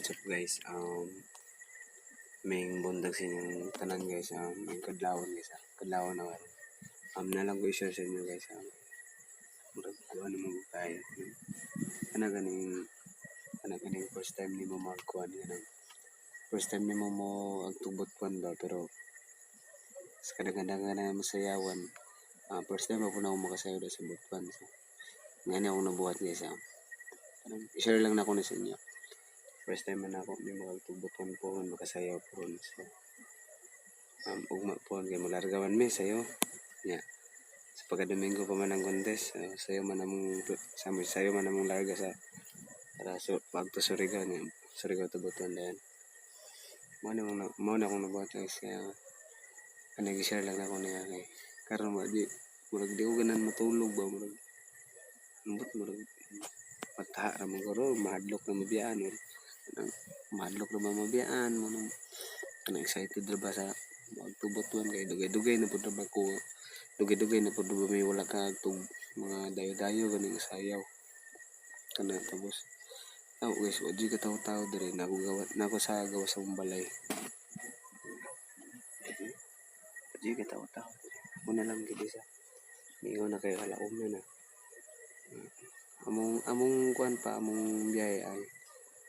what's up guys? May bundag sa inyong tanan guys. May kadlawon guys. Kadlawon na wala. Nalang ko i-share sa inyo guys. Murag ano naman tayo. Kana ganing first time ni mo magkuhan ganang. First time ni mo agtubot kuan ba pero sa kadaghan na masayawan. First time ako na makasayaw sa butpan. So, ngayon ako nabuhat guys. I-share lang na ako na sa inyo. First time man ako may magtubuton po makasayaw po. So, ugma po kay mulargawan mi sayo. Nya. Sa pagka-Domingo pa man ang contest, sayo man among larga sa para so pagto Surigao ni Surigao tubuton din. Mo na akong nabuhat guys kaya nag-share lang ako niya kay karon di murag di ko ganan matulog ba murag pagtaha ra mo guro mahadlok na mabiyaan mo nang excited ra ba sa magtubuton kay dugay-dugay na pud ba ko dugay-dugay na pud may wala ka tug mga dayo-dayo ganing sayaw kana tapos guys wadi ka taw dire nako sa gawas sa balay wadi ka taw mo na lang gid sa mingon na kay halaom na among kuan pa among biyahe ay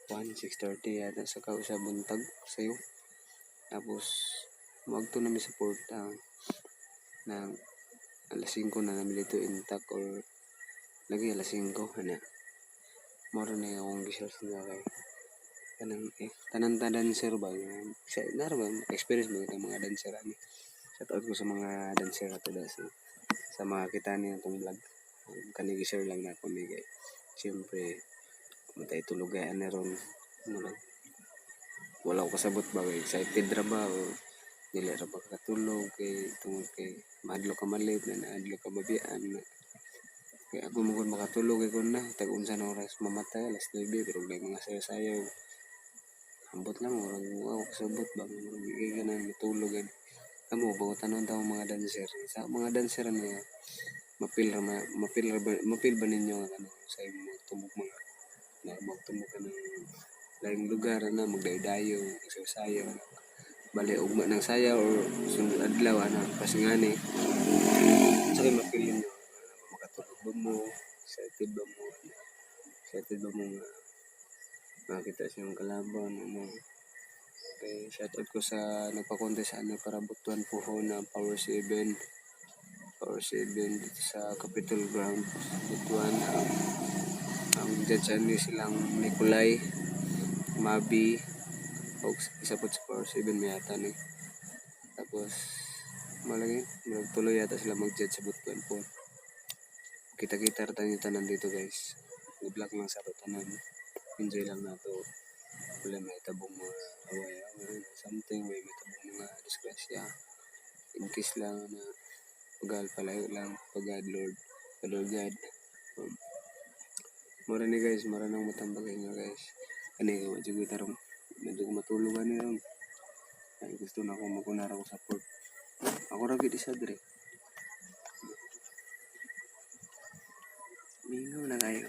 6:30 yata sa kausa buntag sayo. Tapos magto na mi sa port ng alas 5 na namin dito intact or lagi alas 5 ana. Moro na akong gishare sa inyo kay tanan dancer ba sa experience mo itong mga dancer ani. Shout out ko sa mga dancer ato sa mga kita niyo itong vlog. Kani gishare lang na ako ni kay siyempre matay tulugan na ron wala ko kasabot ba excited ra ba o dili ra ba katulog kay tungod kay madlo ka malit na adlo ka mabiyaan na kay ako mo kun makatulog kay kun na tag unsa na oras mamatay alas 9 pero may mga sayaw ambot lang orang wow kasabot ba gigay ka na matulugan amo ba tanon taw mga dancer sa mga dancer na mapil ba ninyo sa imong tumok mga na magtumok ka ng laing lugar na magdayo-dayo sayaw bali ugma ng sayaw or sunod adlaw pasingani sa kay mapil ninyo makatulog ba mo excited ba mo makita sa iyong kalaban mo kay shoutout ko sa nagpa-contest para butuan po na Power 7 dito sa Capitol Ground butuan ang judge ni silang Nicolay Mabi o isa po sa Power 7 may yata ni tapos malagi tuloy yata sila mag-judge sa butuan po kita-kita tayo tanan dito guys good luck lang sa tanan enjoy lang nato wala may tabong mga away something may tabong mga disgrasya in case lang na palayo lang pagad Lord God mura ni guys maranang matambagay nyo guys kani ko medyo tarong medyo matulugan ni ron ay gusto na ako magunara ko sa port ako ra gid isa dire mingaw na kayo